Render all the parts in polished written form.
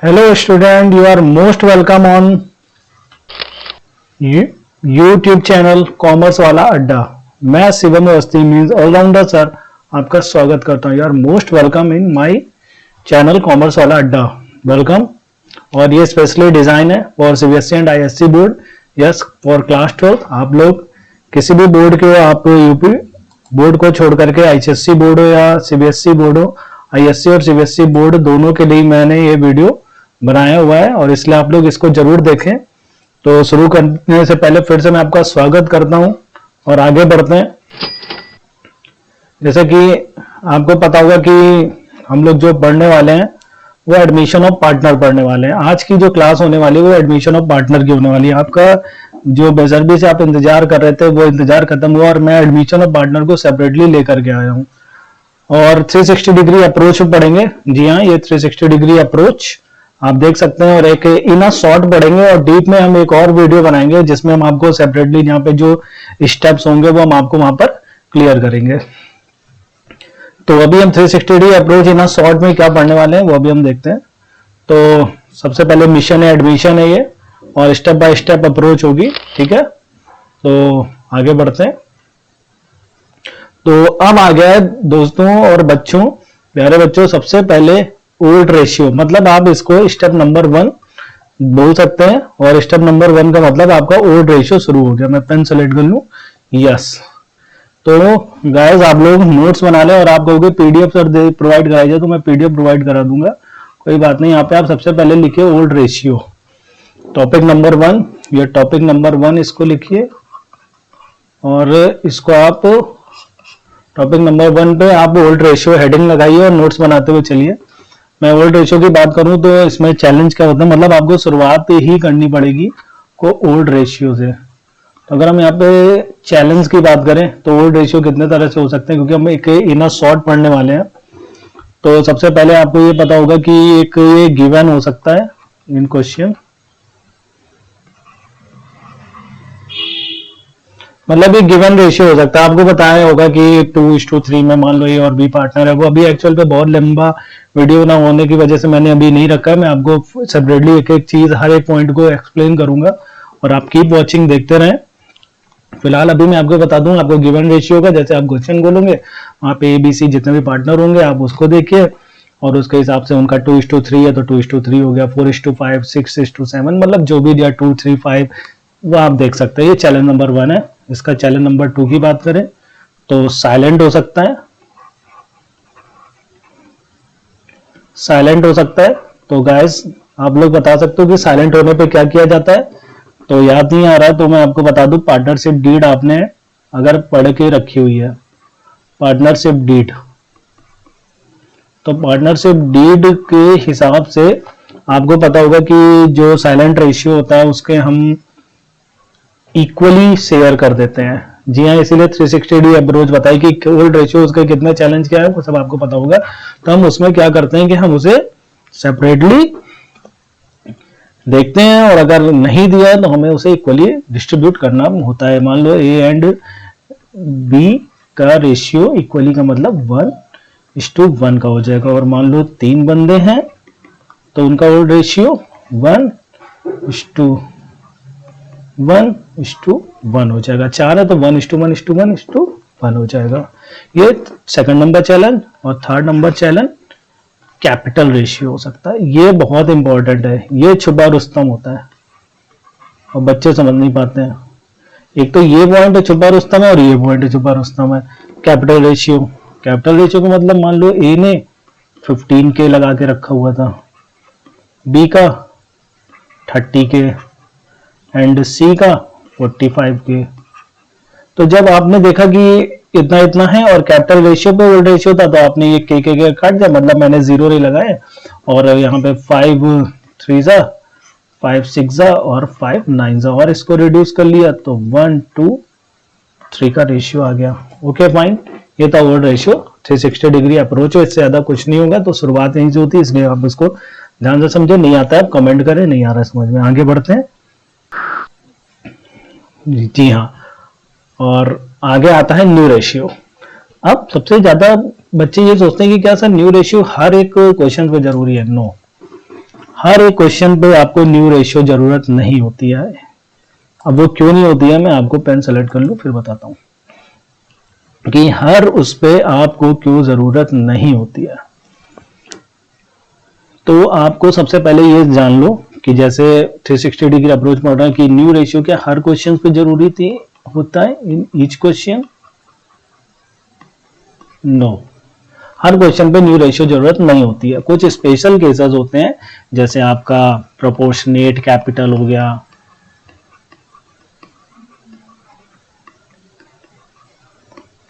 Hello student, you are most welcome on YouTube channel commerce वाला अड्डा। मैं Shivam Awasthi means all rounder sir आपका स्वागत करता हूँ। You are most welcome in my channel commerce वाला अड्डा। वेलकम। और ये स्पेशली डिजाइन है for CBSE and ISC board. Yes, for class 12 आप लोग किसी भी बोर्ड के, आप यूपी बोर्ड को छोड़ करके आईसीएससी बोर्ड हो या सीबीएसई बोर्ड हो, आईएससी और सीबीएसई बोर्ड दोनों के लिए मैंने ये वीडियो बनाया हुआ है और इसलिए आप लोग इसको जरूर देखें। तो शुरू करने से पहले फिर से मैं आपका स्वागत करता हूं और आगे बढ़ते हैं। जैसे कि आपको पता होगा कि हम लोग जो पढ़ने वाले हैं वो एडमिशन ऑफ पार्टनर पढ़ने वाले हैं। आज की जो क्लास होने वाली है वो एडमिशन ऑफ पार्टनर की होने वाली है। आपका जो बेसब्री से आप इंतजार कर रहे थे वो इंतजार खत्म हुआ और मैं एडमिशन ऑफ पार्टनर को सेपरेटली लेकर के आया हूँ और 360 डिग्री अप्रोच पढ़ेंगे। जी हाँ, ये 360 डिग्री अप्रोच आप देख सकते हैं और एक इन शॉर्ट पढ़ेंगे और डीप में हम एक और वीडियो बनाएंगे जिसमें हम आपको सेपरेटली यहाँ पे जो स्टेप्स होंगे वो हम आपको वहां पर क्लियर करेंगे। तो अभी हम 360 डिग्री अप्रोच इन शॉर्ट में क्या पढ़ने वाले हैं वो अभी हम देखते हैं। तो सबसे पहले मिशन है, एडमिशन है ये, और स्टेप बाय स्टेप अप्रोच होगी। ठीक है, तो आगे बढ़ते हैं। तो अब आ गया है दोस्तों और बच्चों, प्यारे बच्चों, सबसे पहले ओल्ड रेशियो, मतलब आप इसको स्टेप नंबर 1 बोल सकते हैं और स्टेप नंबर 1 का मतलब आपका ओल्ड रेशियो शुरू हो गया। मैं पेन सेलेक्ट कर लूं, यस। तो गाइस आप लोग नोट्स बना लें और आप कहोगे पीडीएफ सर प्रोवाइड कराई जाए, तो मैं पीडीएफ प्रोवाइड करा दूंगा, कोई बात नहीं। यहाँ पे आप सबसे पहले लिखिए ओल्ड रेशियो, टॉपिक नंबर 1, ये टॉपिक नंबर 1 इसको लिखिए और इसको आप टॉपिक नंबर 1 पे आप ओल्ड रेशियो हेडिंग लगाइए और नोट्स बनाते हुए चलिए। मैं ओल्ड रेशियो की बात करूं तो इसमें चैलेंज क्या होता है, मतलब आपको शुरुआत ही करनी पड़ेगी को ओल्ड रेशियो से। तो अगर हम यहाँ पे चैलेंज की बात करें तो ओल्ड रेशियो कितने तरह से हो सकते हैं, क्योंकि हम एक इनर शॉर्ट पढ़ने वाले हैं। तो सबसे पहले आपको ये पता होगा कि एक ये गिवन हो सकता है इन क्वेश्चन, मतलब ये गिवन रेशियो हो सकता है। आपको बताया होगा कि 2:3 में मान लो ए और बी पार्टनर है। वो अभी एक्चुअल पे बहुत लंबा वीडियो ना होने की वजह से मैंने अभी नहीं रखा है। मैं आपको सेपरेटली एक एक चीज, हर एक पॉइंट को एक्सप्लेन करूंगा और आप कीप वॉचिंग, देखते रहें। फिलहाल अभी मैं आपको बता दूं आपको गिवन रेशियो का, जैसे आप क्वेश्चन बोलोगे वहां पे ABC जितने भी पार्टनर होंगे आप उसको देखिए और उसके हिसाब से उनका 2:3 है तो 2:3 हो गया, 4:5, 6:7, मतलब जो भी दिया 2, 3, 5 वो आप देख सकते हैं। ये चैलेंज नंबर 1 है। इसका चैलेंज नंबर 2 की बात करें तो साइलेंट हो सकता है, साइलेंट हो सकता है। तो गाइस आप लोग बता सकते हो कि साइलेंट होने पे क्या किया जाता है। तो याद नहीं आ रहा है तो मैं आपको बता दूं, पार्टनरशिप डीड आपने अगर पढ़ के रखी हुई है, पार्टनरशिप डीड, तो पार्टनरशिप डीड के हिसाब से आपको पता होगा कि जो साइलेंट रेशियो होता है उसके हम इक्वली शेयर कर देते हैं। जी हाँ, इसीलिए 360 डिग्री अप्रोच बताई कि ओल्ड रेशियो उसके कितने चैलेंज क्या है वो सब आपको पता होगा। तो हम उसमें क्या करते हैं कि हम उसे सेपरेटली देखते हैं और अगर नहीं दिया तो हमें उसे इक्वली डिस्ट्रीब्यूट करना होता है। मान लो A एंड B का रेशियो इक्वली का मतलब 1:1 का हो जाएगा और मान लो 3 बंदे हैं तो उनका ओल्ड रेशियो 1:1 हो जाएगा। 4 है तो 1:1 हो जाएगा। ये सेकंड नंबर चैलेंज। और third number challenge capital ratio हो सकता है। ये बहुत इंपॉर्टेंट है, ये छुपा रुस्तम होता है और बच्चे समझ नहीं पाते हैं। एक तो ये पॉइंट छुपा रुस्तम है और ये पॉइंट छुपा रुस्तम है। कैपिटल रेशियो, कैपिटल रेशियो का मतलब मान लो A ने 15K लगा के रखा हुआ था, B का 30K एंड C का 45K। तो जब आपने देखा कि इतना इतना है और कैपिटल रेशियो पे ओल्ड रेशियो था तो आपने ये के काट दिया, मतलब मैंने 0 नहीं लगाए और यहाँ पे 5 3 5 6 और 5 9 और इसको रिड्यूस कर लिया तो 1:3 का रेशियो आ गया। ओके फाइन, ये था ओल्ड रेशियो। 360 डिग्री अप्रोच है, इससे ज्यादा कुछ नहीं होगा। तो शुरुआत यहीं से होती है, इसलिए आप इसको ध्यान से समझो। नहीं आता है आप कमेंट करें, नहीं आ रहा है समझ में। आगे बढ़ते हैं। जी हाँ, और आगे आता है न्यू रेशियो। अब सबसे ज्यादा बच्चे ये सोचते हैं कि क्या सर न्यू रेशियो हर एक क्वेश्चन पे जरूरी है। नो, हर एक क्वेश्चन पे आपको न्यू रेशियो जरूरत नहीं होती है। अब वो क्यों नहीं होती है, मैं आपको पेन सेलेक्ट कर लूं फिर बताता हूं कि हर उस पे आपको क्यों जरूरत नहीं होती है। तो आपको सबसे पहले ये जान लो कि जैसे 360 डिग्री अप्रोच पढ़ रहा है कि न्यू रेशियो क्या हर क्वेश्चन पे जरूरी थी होता है इन ईच क्वेश्चन? नो, हर क्वेश्चन पे न्यू रेशियो जरूरत नहीं होती है। कुछ स्पेशल केसेस होते हैं, जैसे आपका प्रोपोर्शनेट कैपिटल हो गया,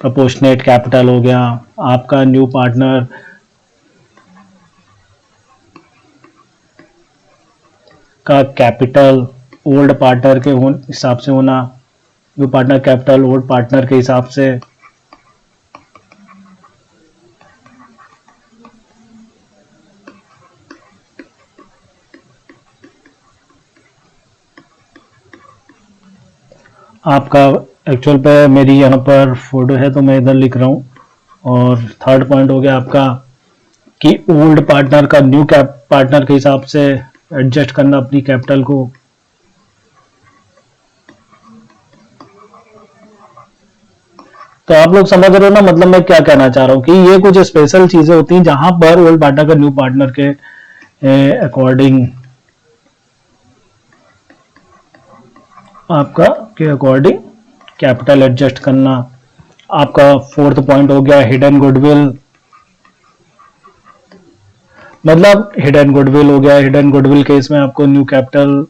प्रोपोर्शनेट कैपिटल हो गया, आपका न्यू पार्टनर का कैपिटल ओल्ड पार्टनर के हिसाब से होना, new partner capital old partner के हिसाब से, आपका एक्चुअल पे मेरी यहाँ पर फोटो है तो मैं इधर लिख रहा हूँ। और थर्ड पॉइंट हो गया आपका कि ओल्ड पार्टनर का न्यू पार्टनर के हिसाब से एडजस्ट करना अपनी कैपिटल को। तो आप लोग समझ रहे हो ना, मतलब मैं क्या कहना चाह रहा हूँ कि ये कुछ स्पेशल चीजें होती हैं जहां पर ओल्ड पार्टनर का न्यू पार्टनर के अकॉर्डिंग आपका के अकॉर्डिंग कैपिटल एडजस्ट करना। आपका फोर्थ पॉइंट हो गया हिडन गुडविल, मतलब हिडन गुडविल हो गया। हिडन गुडविल केस में आपको न्यू कैपिटल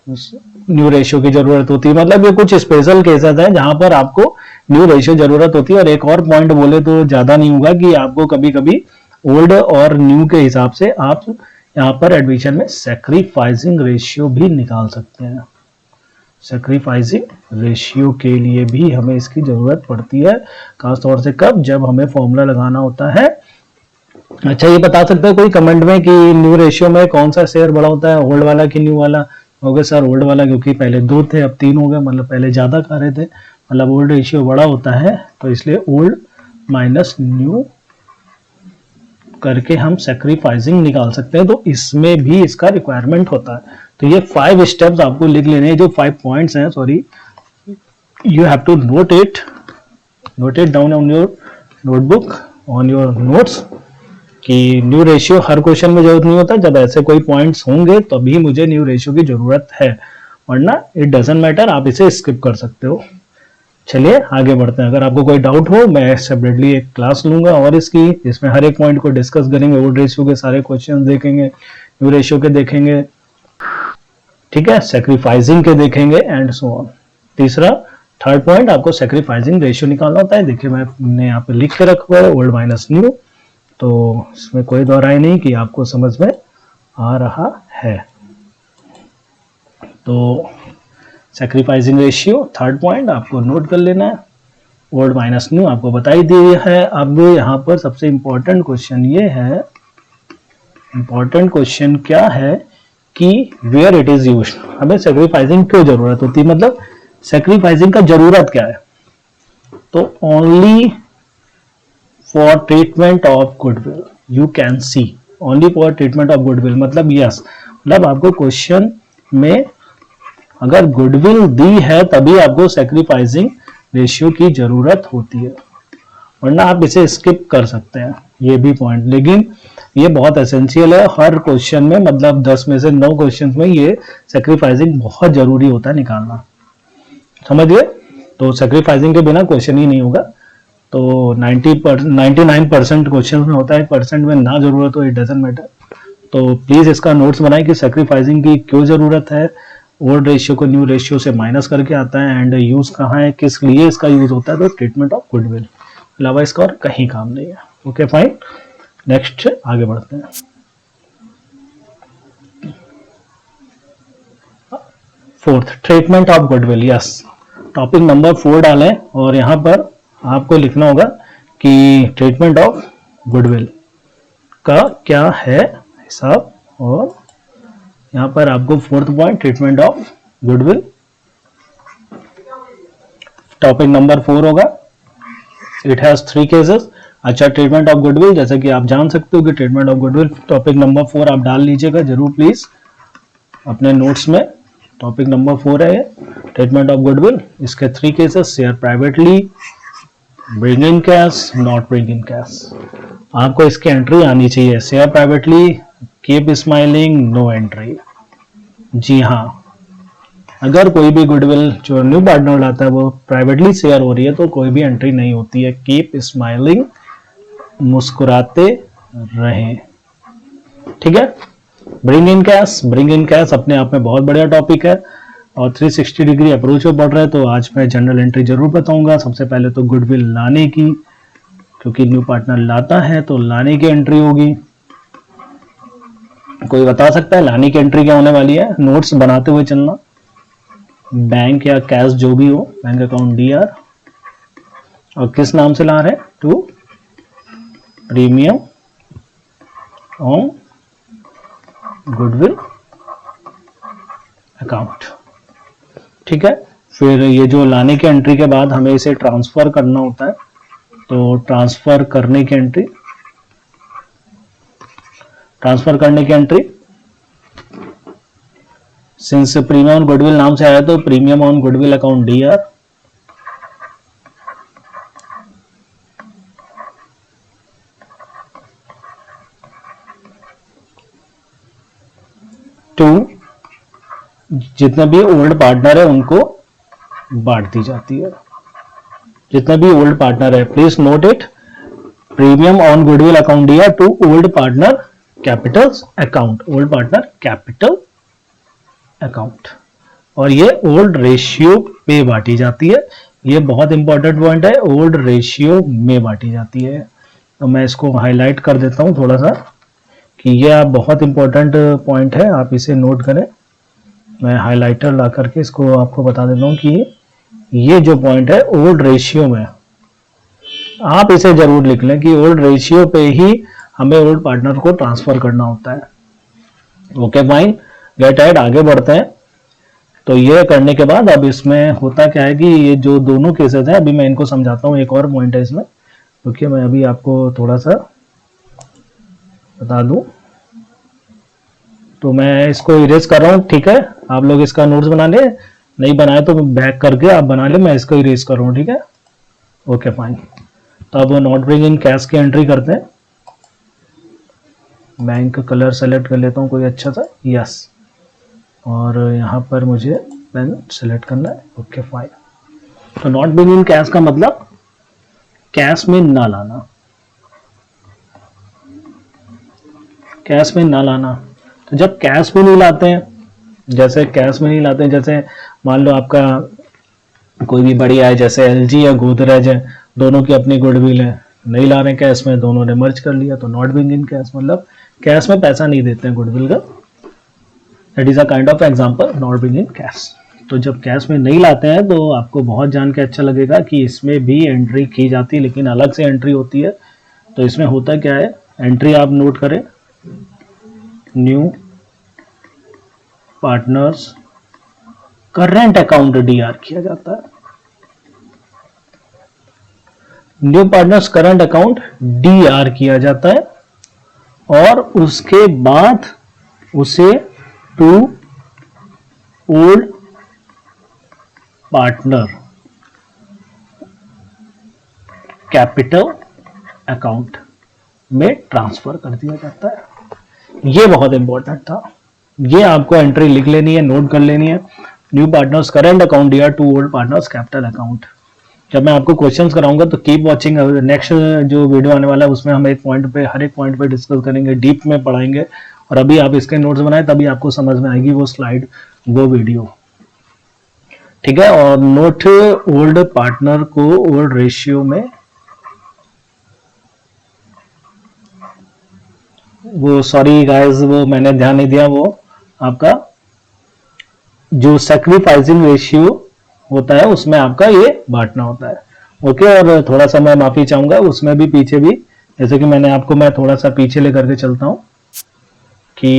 न्यू रेशियो की जरूरत होती है। मतलब ये कुछ स्पेशल केसेस हैं जहां पर आपको न्यू रेशियो जरूरत होती है। और एक और पॉइंट बोले तो ज्यादा नहीं होगा कि आपको कभी कभी ओल्ड और न्यू के हिसाब से आप यहाँ पर एडमिशन में सैक्रिफाइसिंग रेशियो भी निकाल सकते हैं। सैक्रिफाइसिंग रेशियो के लिए भी हमें इसकी जरूरत पड़ती है, खासतौर से कब, जब हमें फॉर्मूला लगाना होता है। अच्छा, ये बता सकते हैं कोई कमेंट में कि न्यू रेशियो में कौन सा शेयर बड़ा होता है, ओल्ड वाला कि न्यू वाला? हो गया सर ओल्ड वाला, क्योंकि पहले 2 थे अब 3 हो गए, मतलब पहले ज्यादा खा रहे थे, मतलब ओल्ड रेशियो बड़ा होता है, तो इसलिए ओल्ड माइनस न्यू करके हम सैक्रिफाइसिंग निकाल सकते हैं। तो इसमें भी इसका रिक्वायरमेंट होता है। तो ये 5 स्टेप्स आपको लिख लेने हैं, जो 5 पॉइंट्स हैं, sorry, you have to note it down on your notebook, on your notes, कि न्यू रेशियो हर क्वेश्चन में जरूरत नहीं होता। जब ऐसे कोई पॉइंट्स होंगे तभी मुझे न्यू रेशियो की जरूरत है, वरना इट डजंट मैटर, आप इसे स्किप कर सकते हो। चलिए आगे बढ़ते हैं। अगर आपको कोई डाउट हो, मैं सेपरेटली एक क्लास लूंगा और इसकी, जिसमें हर एक पॉइंट को डिस्कस करेंगे। ओल्ड रेशियो के सारे क्वेश्चन देखेंगे, न्यू रेशियो के देखेंगे, ठीक है, सैक्रिफाइसिंग के देखेंगे एंड सो ऑन। तीसरा थर्ड पॉइंट, आपको सैक्रिफाइसिंग रेशियो निकालना होता है। देखिए मैंने यहाँ पे लिख के रखा है ओल्ड माइनस न्यू, तो इसमें कोई दोहराई नहीं कि आपको समझ में आ रहा है। तो सैक्रिफाइसिंग रेशियो थर्ड पॉइंट आपको नोट कर लेना है। ओल्ड माइनस न्यू आपको बता ही दिया है। अब यहाँ पर सबसे इंपॉर्टेंट क्वेश्चन ये है, इंपॉर्टेंट क्वेश्चन क्या है कि वेयर इट इज यूज्ड, हमें सैक्रिफाइसिंग क्यों जरूरत होती है, मतलब सैक्रिफाइसिंग का जरूरत क्या है। तो only for treatment of goodwill, you can see, only for treatment of goodwill, मतलब यस, मतलब आपको क्वेश्चन में अगर गुडविल दी है तभी आपको सैक्रिफाइसिंग रेशियो की जरूरत होती है, वरना आप इसे स्किप कर सकते हैं, ये भी पॉइंट। लेकिन ये बहुत एसेंशियल है हर क्वेश्चन में, मतलब 10 में से 9 क्वेश्चन में ये सैक्रिफाइसिंग बहुत जरूरी होता है निकालना, समझिए। तो सैक्रिफाइसिंग के बिना क्वेश्चन ही नहीं होगा। तो 99% क्वेश्चन में होता है, परसेंट में ना जरूरत हो, इट डजंट मैटर। तो प्लीज इसका नोट्स बनाएं कि सैक्रिफाइसिंग की क्यों जरूरत है। ओल्ड रेशियो को न्यू रेशियो से माइनस करके आता है, एंड यूज कहाँ है, किस लिए इसका यूज होता है, तो ट्रीटमेंट ऑफ गुडविल, अलावा इसका और कहीं काम नहीं है। ओके फाइन, नेक्स्ट आगे बढ़ते हैं। Fourth, treatment of goodwill, yes, topic number 4 डालें और यहाँ पर आपको लिखना होगा कि ट्रीटमेंट ऑफ गुडविल का क्या है हिसाब। और यहाँ पर आपको 4th point, treatment of goodwill, topic number 4 होगा। इट हैज 3 केसेस, अच्छा, ट्रीटमेंट ऑफ गुडविल, जैसा कि आप जान सकते हो कि treatment of goodwill topic number 4 आप डाल लीजिएगा जरूर प्लीज अपने नोट्स में। टॉपिक नंबर 4 है ट्रीटमेंट ऑफ गुडविल। इसके 3 cases, share privately, bring in cash, not bring in cash. आपको इसकी एंट्री आनी चाहिए। Share privately, keep smiling, no entry. जी हाँ, अगर कोई भी गुडविल जो न्यू पार्टनर लाता है वो प्राइवेटली शेयर हो रही है तो कोई भी एंट्री नहीं होती है। कीप स्माइलिंग, मुस्कुराते रहें, ठीक है। Bring in cash, bring in cash अपने आप में बहुत बढ़िया टॉपिक है और 360 डिग्री अप्रोच में पढ़ रहे हैं तो आज मैं जनरल एंट्री जरूर बताऊंगा। सबसे पहले तो गुडविल लाने की, क्योंकि न्यू पार्टनर लाता है तो लाने की एंट्री होगी। कोई बता सकता है लाने की एंट्री क्या होने वाली है? नोट्स बनाते हुए चलना। बैंक या कैश जो भी हो, बैंक अकाउंट DR, और किस नाम से ला रहे हैं? To premium on goodwill account, ठीक है। फिर ये जो लाने की एंट्री के बाद हमें इसे ट्रांसफर करना होता है तो ट्रांसफर करने की एंट्री, ट्रांसफर करने की entry, since premium on goodwill नाम से आया तो premium on goodwill account DR, to जितने भी ओल्ड पार्टनर है उनको बांट दी जाती है। जितने भी ओल्ड पार्टनर है, please note it, premium on goodwill account DR to old partner capital account, old partner capital account, और ये ओल्ड रेशियो पे बांटी जाती है। ये बहुत इंपॉर्टेंट पॉइंट है, ओल्ड रेशियो में बांटी जाती है। तो मैं इसको हाईलाइट कर देता हूं थोड़ा सा कि ये आप बहुत इंपॉर्टेंट पॉइंट है, आप इसे नोट करें। मैं हाईलाइटर ला करके इसको आपको बता देता हूं कि ये जो पॉइंट है ओल्ड रेशियो में, आप इसे जरूर लिख लें कि ओल्ड रेशियो पे ही हमें ओल्ड पार्टनर को ट्रांसफर करना होता है। ओके फाइन, गेट एड, आगे बढ़ते हैं। तो ये करने के बाद अब इसमें होता क्या है कि ये जो दोनों केसेस हैं, अभी मैं इनको समझाता हूँ। एक और पॉइंट है इसमें, क्योंकि मैं अभी आपको थोड़ा सा बता दूं, तो मैं इसको इरेज कर रहा हूँ, ठीक है। आप लोग इसका नोट्स बना ले, नहीं बनाए तो बैक करके आप बना ले, मैं इसको इरेज कर रहा हूँ, ठीक है। ओके फाइन, तो अब नॉट ब्रिंग इन कैश की एंट्री करते हैं। बैंक कलर सेलेक्ट कर लेता हूँ कोई अच्छा सा, यस, और यहाँ पर मुझे पेन सेलेक्ट करना है। ओके फाइन, तो नॉट ब्रिंग इन कैश का मतलब कैश में ना लाना, कैश में ना लाना। तो जब कैश में नहीं लाते हैं, जैसे कैश में नहीं लाते हैं, जैसे मान लो आपका कोई भी बढ़िया है, जैसे LG या गोदरेज है, दोनों की अपनी गुडविल है, नहीं ला रहे हैं कैश में, दोनों ने मर्ज कर लिया, तो नॉट ब्रिंग इन कैश मतलब कैश में पैसा नहीं देते हैं गुडविल का। That is a kind of example, not bring in cash. तो जब कैश में नहीं लाते हैं तो आपको बहुत जान के अच्छा लगेगा कि इसमें भी एंट्री की जाती है, लेकिन अलग से एंट्री होती है। तो इसमें होता क्या है, एंट्री आप नोट करें, new partners current account DR किया जाता है। New partners current account DR किया जाता है और उसके बाद उसे to old partner capital account में ट्रांसफर कर दिया जाता है। ये बहुत इंपॉर्टेंट था, ये आपको एंट्री लिख लेनी है, नोट कर लेनी है। New partners current account DR to old partners capital account. जब मैं आपको क्वेश्चंस कराऊंगा तो कीप वॉचिंग। नेक्स्ट जो वीडियो आने वाला है उसमें हम एक पॉइंट पे, हर एक पॉइंट पे डिस्कस करेंगे, डीप में पढ़ाएंगे। और अभी आप इसके नोट्स बनाए तभी आपको समझ में आएगी वो स्लाइड, वो वीडियो, ठीक है। और नोट ओल्ड पार्टनर को ओल्ड रेशियो में, वो सॉरी गाइस, वो मैंने ध्यान नहीं दिया, वो आपका जो सैक्रिफाइसिंग रेशियो होता है उसमें आपका ये बांटना होता है। ओके, और थोड़ा सा मैं माफी चाहूंगा उसमें भी, पीछे भी, जैसे कि मैंने आपको, मैं थोड़ा सा पीछे लेकर के चलता हूं कि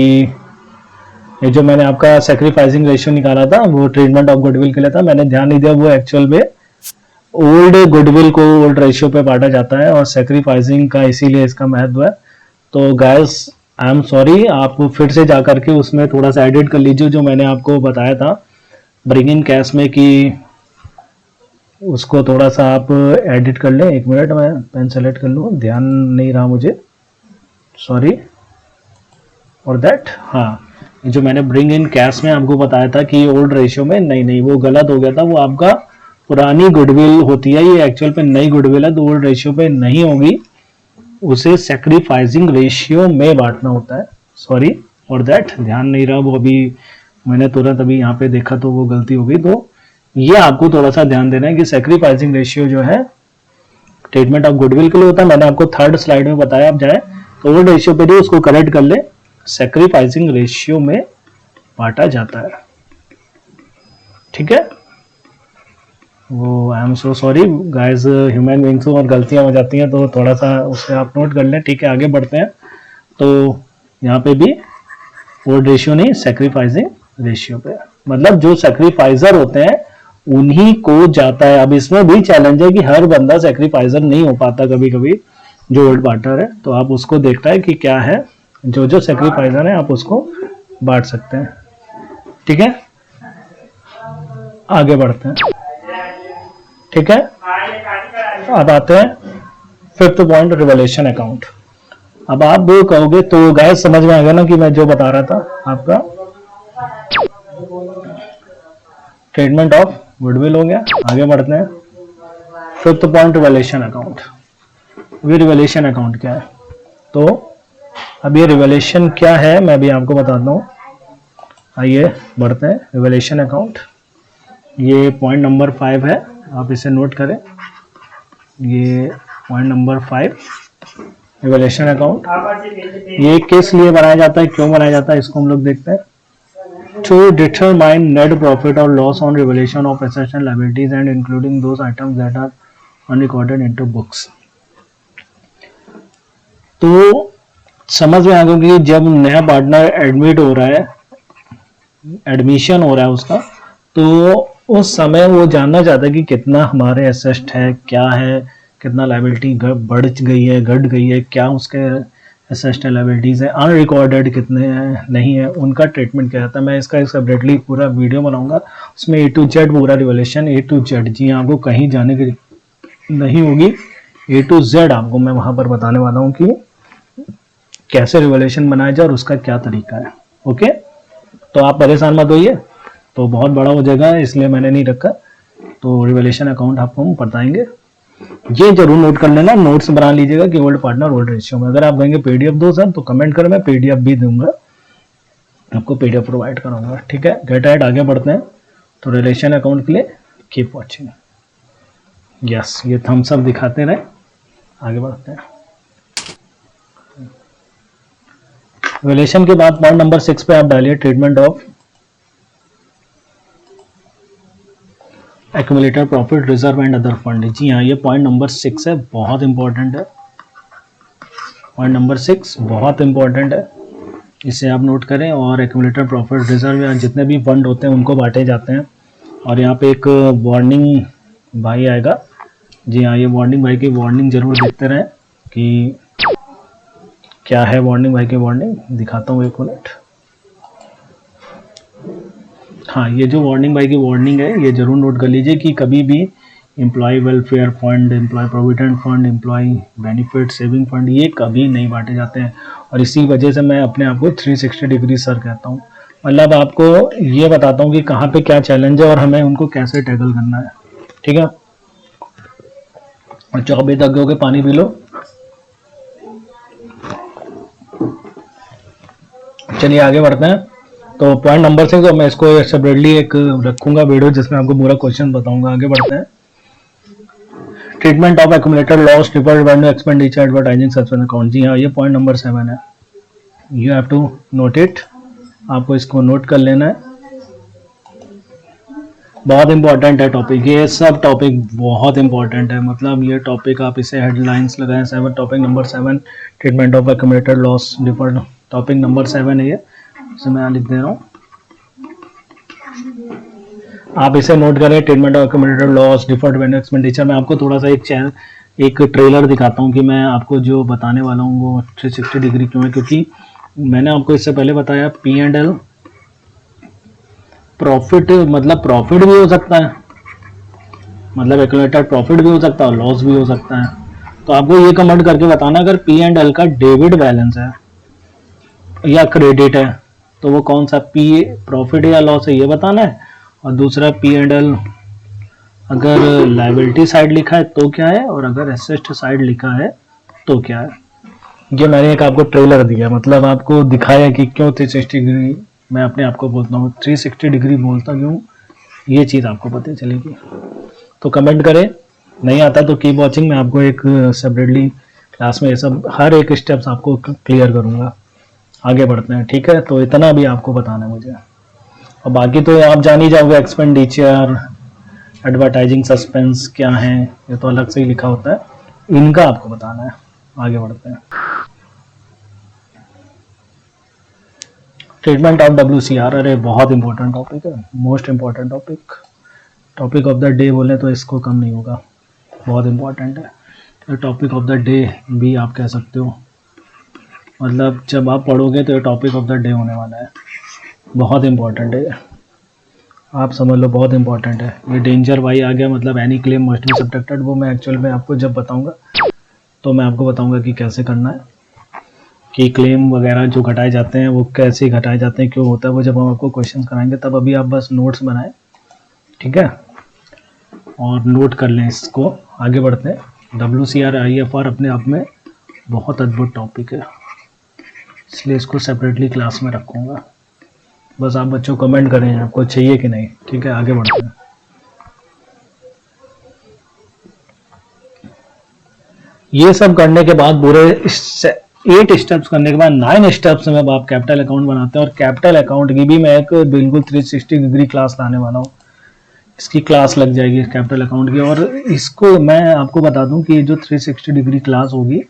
ये जो मैंने आपका सैक्रिफाइसिंग रेशियो निकाला था वो ट्रीटमेंट ऑफ गुडविल के लिए था, मैंने ध्यान नहीं दिया वो एक्चुअल में ओल्ड गुडविल को ओल्ड रेशियो पे बांटा जाता है और सेक्रीफाइसिंग का इसीलिए इसका महत्व है। तो गाइस आई एम सॉरी, आप फिर से जा करके उसमें थोड़ा सा एडिट कर लीजिए जो मैंने आपको बताया था ब्रिंग इन कैश में, कि उसको थोड़ा सा आप एडिट कर लें। एक मिनट मैं पेन सेलेक्ट कर लूँ, ध्यान नहीं रहा मुझे, सॉरी फॉर दैट। हाँ, जो मैंने ब्रिंग इन कैश में आपको बताया था कि ओल्ड रेशियो में, नहीं वो गलत हो गया था, वो आपका पुरानी गुडविल होती है, ये एक्चुअल पे नई गुडविल है, तो ओल्ड रेशियो पे नहीं होगी, उसे सैक्रिफाइसिंग रेशियो में बांटना होता है। सॉरी फॉर दैट, ध्यान नहीं रहा वो, अभी मैंने तुरंत अभी यहाँ पे देखा तो वो गलती हो गई। तो ये आपको थोड़ा सा ध्यान देना है कि सैक्रिफाइसिंग रेशियो जो है ट्रीटमेंट ऑफ गुडविल के लिए होता है। मैंने आपको थर्ड स्लाइड में बताया, आप जाए तो ओल्ड रेशियो पे भी उसको करेक्ट कर ले, सैक्रिफाइसिंग रेशियो में बांटा जाता है। ठीक है, वो I am so sorry guys, human beings और गलतियां हो जाती हैं, तो थोड़ा सा उससे आप नोट कर लें। ठीक है, आगे बढ़ते हैं। तो यहाँ पे भी ओल्ड रेशियो नहीं, सैक्रिफाइसिंग रेशियो पे, मतलब जो सैक्रिफाइजर होते हैं उन्हीं को जाता है। अब इसमें भी चैलेंज है कि हर बंदा सैक्रिफाइजर नहीं हो पाता, कभी कभी जो ओल्ड पार्टनर है, तो आप उसको देखता है कि क्या है, जो सैक्रिफाइजर है आप उसको बांट सकते हैं। ठीक है, आगे बढ़ते हैं। ठीक है, अब आते हैं फिफ्थ पॉइंट, रिवलेशन अकाउंट। अब आप वो कहोगे तो गाइस समझ में आ गया ना कि मैं जो बता रहा था आपका ट्रीटमेंट ऑफ गुडविल हो गया। आगे बढ़ते हैं, फिफ्थ पॉइंट, रिवलेशन अकाउंट। ये रिवलेशन अकाउंट क्या है, तो अब ये रिवलेशन क्या है मैं भी आपको बताता हूँ। आइए बढ़ते हैं, रिवलेशन अकाउंट, ये पॉइंट नंबर 5 है, आप इसे नोट करें। ये पॉइंट नंबर 5, रिवलेशन अकाउंट। ये किस लिए बनाया जाता है, क्यों बनाया जाता है, इसको हम लोग देखते हैं। To determine net profit or loss on revaluation of assets and liabilities and including those items that are unrecorded into books। तो समझ में आ गया कि जब नया पार्टनर एडमिट हो रहा है, एडमिशन हो रहा है उसका, तो उस समय वो जानना चाहता है कि कितना हमारे एसेट है, क्या है, कितना लाइबिलिटी बढ़ गई है, घट गई है, क्या उसके एसेट लाइबिलिटीज है, अनरिकॉर्डेड कितने हैं, नहीं है, उनका ट्रीटमेंट क्या जाता है। मैं इसका सेपरेटली पूरा वीडियो बनाऊंगा, उसमें A to Z पूरा रिवलेशन A to Z, जी आपको कहीं जाने की नहीं होगी, A to Z आपको मैं वहां पर बताने वाला हूँ कि कैसे रिवलेशन बनाया जाए और उसका क्या तरीका है। ओके, तो आप परेशान मत होइए, तो बहुत बड़ा हो जाएगा इसलिए मैंने नहीं रखा। तो रिवलेशन अकाउंट आपको हम बताएंगे, ये जरूर नोट कर लेना, नोट्स बना लीजिएगा कि ओल्ड पार्टनर ओल्ड रेशियो में। अगर आप कहेंगे पीडीएफ दो सर तो कमेंट करें, मैं पीडीएफ भी दूंगा, आपको पीडीएफ प्रोवाइड कराऊंगा। ठीक है, गेट एट, आगे बढ़ते हैं। तो रिलेशन अकाउंट के लिए कीप वॉचिंग, यस, ये थम्स अप दिखाते रहे। आगे बढ़ते हैं, रिलेशन के बाद पॉइंट नंबर 6 पे आप डालिए treatment of accumulator profit reserve and other fund. जी हाँ, ये पॉइंट नंबर 6 है, बहुत इंपॉर्टेंट है। पॉइंट नंबर 6 बहुत इंपॉर्टेंट है, इसे आप नोट करें। और एक्यूमुलेटर प्रॉफिट रिजर्व या जितने भी फंड होते हैं उनको बांटे जाते हैं। और यहाँ पे एक वार्निंग भाई आएगा, जी हाँ, ये वार्निंग भाई की वार्निंग जरूर देखते रहें कि क्या है वार्निंग भाई की वार्निंग, दिखाता हूँ एक मिनट। हाँ, ये जो वार्निंग भाई की वार्निंग है ये जरूर नोट कर लीजिए कि कभी भी employ welfare fund, employ provident fund, employ benefit saving fund, ये कभी नहीं बांटे जाते हैं। और इसी वजह से मैं अपने आप को 360 डिग्री सर कहता हूँ, मतलब आपको ये बताता हूँ कि कहाँ पे क्या चैलेंज है और हमें उनको कैसे टैकल करना है। ठीक है, और 24 तक हो के पानी पी लो। चलिए आगे बढ़ते हैं। तो पॉइंट नंबर 6, तो मैं इसको सेपरेटली एक रखूंगा वीडियो जिसमें आपको पूरा क्वेश्चन बताऊंगा। आगे बढ़ते हैं, treatment of accumulated loss, deferred revenue, expenditure, advertising, suspense account. जी हाँ, ये पॉइंट नंबर 7 है, you have to note it, आपको इसको नोट कर लेना है, बहुत इंपॉर्टेंट है टॉपिक, ये सब टॉपिक बहुत इंपॉर्टेंट है। मतलब ये टॉपिक आप इसे हेडलाइंस लगाएं, 7, topic number 7, treatment of accumulated loss deferred, topic number 7 है ये, इसे मैं लिख दे रहा हूँ। आप इसे नोट करें। Treatment of accumulated loss, deferred venue expenditure. मैं आपको थोड़ा सा एक ट्रेलर दिखाता हूँ कि मैं आपको जो बताने वाला हूँ वो 360 डिग्री क्यों है, क्योंकि मैंने आपको इससे पहले बताया P&L प्रॉफिट, मतलब प्रॉफिट भी हो सकता है, मतलब एक्यूमुलेटेड प्रॉफिट भी हो सकता है और लॉस भी हो सकता है। तो आपको ये कमेंट करके बताना अगर P&L का डेबिट बैलेंस है या क्रेडिट है तो वो कौन सा प्रॉफिट या लॉस है, ये बताना है। और दूसरा P&L अगर लायबिलिटी साइड लिखा है तो क्या है, और अगर एसेट साइड लिखा है तो क्या है। ये मैंने एक आपको ट्रेलर दिया, मतलब आपको दिखाया कि क्यों 360 डिग्री मैं अपने आप को बोलता हूँ, 360 डिग्री बोलता क्यों, ये चीज़ आपको पता चलेगी। तो कमेंट करें, नहीं आता तो कीप वॉचिंग। मैं आपको एक सेपरेटली क्लास में ये सब हर एक स्टेप्स आपको क्लियर करूँगा। आगे बढ़ते हैं, ठीक है। तो इतना भी आपको बताना है मुझे, और बाकी तो आप जान ही जाओगे। एक्सपेंडिचर, एडवर्टाइजिंग, सस्पेंस क्या है, ये तो अलग से ही लिखा होता है, इनका आपको बताना है। आगे बढ़ते हैं। ट्रीटमेंट ऑफ WCR, अरे बहुत इंपॉर्टेंट टॉपिक है, most important topic of the day बोले तो इसको कम नहीं होगा, बहुत इंपॉर्टेंट है। टॉपिक ऑफ द डे भी आप कह सकते हो, मतलब जब आप पढ़ोगे तो ये टॉपिक ऑफ द डे होने वाला है, बहुत इंपॉर्टेंट है, आप समझ लो बहुत इंपॉर्टेंट है। ये डेंजर वाई आ गया, मतलब any claim must be subjected, वो मैं एक्चुअल में आपको जब बताऊंगा तो मैं आपको बताऊंगा कि कैसे करना है, कि क्लेम वगैरह जो घटाए जाते हैं वो कैसे घटाए जाते हैं, क्यों होता है, वो जब हम आपको क्वेश्चन कराएंगे तब। अभी आप बस नोट्स बनाएं, ठीक है, और नोट कर लें इसको। आगे बढ़ते हैं। WCR IFR अपने आप में बहुत अद्भुत टॉपिक है, इसलिए इसको सेपरेटली क्लास में रखूँगा। बस आप बच्चों कमेंट करें आपको चाहिए कि नहीं, ठीक है। आगे बढ़ते हैं। ये सब करने के बाद पूरे 8 स्टेप्स करने के बाद 9 स्टेप्स में आप कैपिटल अकाउंट बनाते हैं। और कैपिटल अकाउंट की भी मैं एक बिल्कुल 360 डिग्री क्लास लाने वाला हूँ, इसकी क्लास लग जाएगी कैपिटल अकाउंट की। और इसको मैं आपको बता दूं कि जो 360 डिग्री क्लास होगी,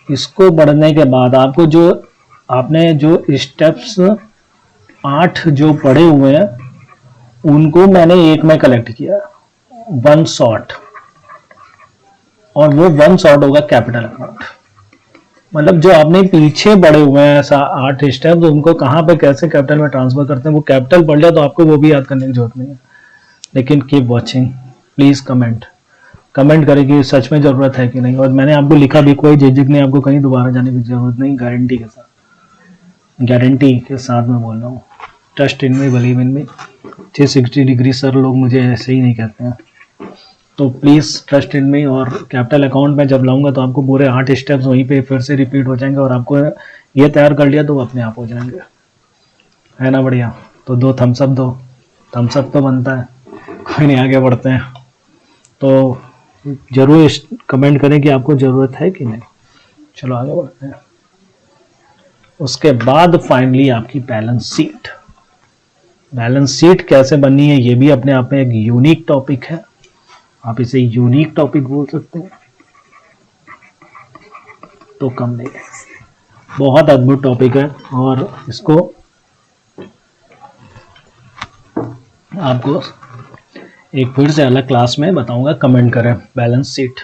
इसको पढ़ने के बाद आपको जो आपने जो स्टेप्स 8 जो पढ़े हुए हैं उनको मैंने एक में कलेक्ट किया, 1 शॉट, और वो 1 शॉट होगा कैपिटल अकाउंट। मतलब जो आपने पीछे पढ़े हुए हैं 8 स्टेप्स, उनको कहाँ पे कैसे कैपिटल में ट्रांसफर करते हैं वो कैपिटल पढ़ लिया तो आपको वो भी याद करने की जरूरत नहीं है। लेकिन कीप वॉचिंग, प्लीज कमेंट करें कि सच में जरूरत है कि नहीं। और मैंने आपको लिखा भी, कोई झिझक नहीं, आपको कहीं दोबारा जाने की जरूरत नहीं, गारंटी के साथ मैं बोल रहा हूँ। Trust in me, believe in me. 360 degree sir लोग मुझे ऐसे ही नहीं कहते हैं, तो प्लीज़ ट्रस्ट इन मी। और कैपिटल अकाउंट में जब लाऊंगा तो आपको पूरे 8 स्टेप्स वहीं पे फिर से रिपीट हो जाएंगे, और आपको ये तैयार कर लिया तो वो अपने आप हो जाएंगे, है ना बढ़िया। तो 2 थम्सअप तो बनता है। कोई नहीं, आगे बढ़ते हैं। तो जरूर कमेंट करें कि आपको ज़रूरत है कि नहीं। चलो आगे बढ़ते हैं। उसके बाद फाइनली आपकी बैलेंस शीट कैसे बननी है, ये भी अपने आप में एक यूनिक टॉपिक है, आप इसे यूनिक टॉपिक बोल सकते हैं, तो कम नहीं, बहुत अद्भुत टॉपिक है। और इसको आपको एक फिर से अलग क्लास में बताऊंगा, कमेंट करें। बैलेंस शीट,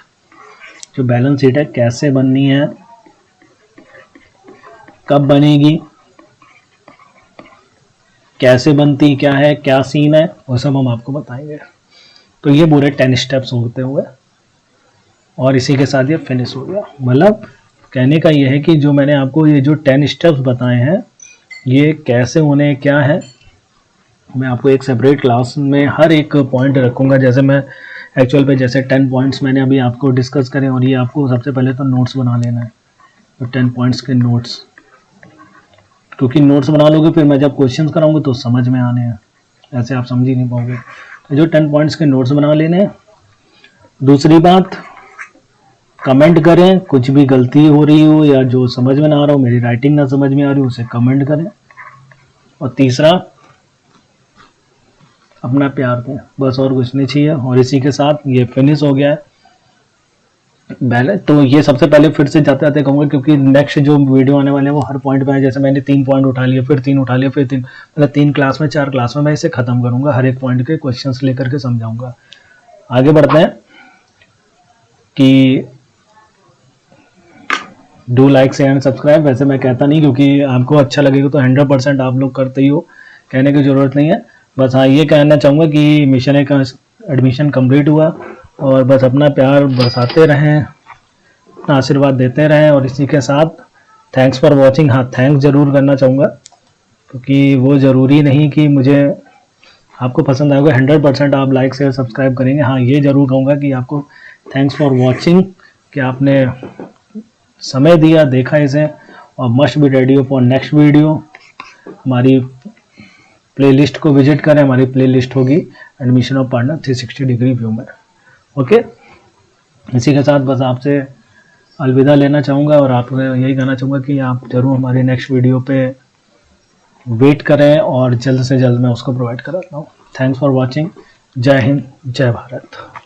जो बैलेंस शीट है कैसे बननी है, कब बनेगी, कैसे बनती, क्या है, क्या सीन है, वो सब हम आपको बताएंगे। तो ये पूरे 10 स्टेप्स होते हुए और इसी के साथ ये फिनिश हो गया। मतलब कहने का ये है कि जो मैंने आपको ये जो 10 स्टेप्स बताए हैं ये कैसे होने, क्या है, मैं आपको एक सेपरेट क्लास में हर एक पॉइंट रखूँगा। जैसे मैं एक्चुअल पे जैसे 10 पॉइंट्स मैंने अभी आपको डिस्कस करें, और ये आपको सबसे पहले तो नोट्स बना लेना है, तो 10 पॉइंट्स के नोट्स, क्योंकि नोट्स बना लोगे फिर मैं जब क्वेश्चंस कराऊंगा तो समझ में आने हैं, ऐसे आप समझ ही नहीं पाओगे। तो जो 10 पॉइंट्स के नोट्स बना लेने हैं। दूसरी बात, कमेंट करें, कुछ भी गलती हो रही हो या जो समझ में ना आ रहा हो, मेरी राइटिंग ना समझ में आ रही हो, उसे कमेंट करें। और तीसरा, अपना प्यार दें, बस और कुछ नहीं चाहिए। और इसी के साथ ये फिनिश हो गया है। बैलेंस तो ये सबसे पहले फिर से जाते जाते कहूँगा, क्योंकि नेक्स्ट जो वीडियो आने वाले हैं वो हर पॉइंट पे है। जैसे मैंने 3 पॉइंट उठा लिए, फिर 3 उठा लिए, फिर 3, मतलब 3 क्लास में 4 क्लास में मैं इसे खत्म करूँगा, हर एक पॉइंट के क्वेश्चंस लेकर के समझाऊंगा। आगे बढ़ते हैं कि do like share and subscribe. वैसे मैं कहता नहीं, क्योंकि आपको अच्छा लगेगा तो 100% आप लोग करते ही हो, कहने की ज़रूरत नहीं है। बस हाँ ये कहना चाहूँगा कि मिशन का एडमिशन कंप्लीट हुआ, और बस अपना प्यार बरसाते रहें, अपना आशीर्वाद देते रहें। और इसी के साथ थैंक्स फॉर वॉचिंग। हाँ थैंक्स ज़रूर करना चाहूँगा, क्योंकि वो ज़रूरी नहीं कि मुझे आपको पसंद आएगा 100% आप लाइक शेयर सब्सक्राइब करेंगे। हाँ ये ज़रूर कहूँगा कि आपको थैंक्स फॉर वॉचिंग, कि आपने समय दिया, देखा इसे, और must be ready for next video. हमारी प्लेलिस्ट को विजिट करें, हमारी प्लेलिस्ट होगी admission of partner 360 degree view में। ओके, इसी के साथ बस आपसे अलविदा लेना चाहूँगा, और आपको यही कहना चाहूँगा कि आप ज़रूर हमारी नेक्स्ट वीडियो पे वेट करें, और जल्द से जल्द मैं उसको प्रोवाइड कराता हूँ। Thanks for watching. जय हिंद, जय भारत।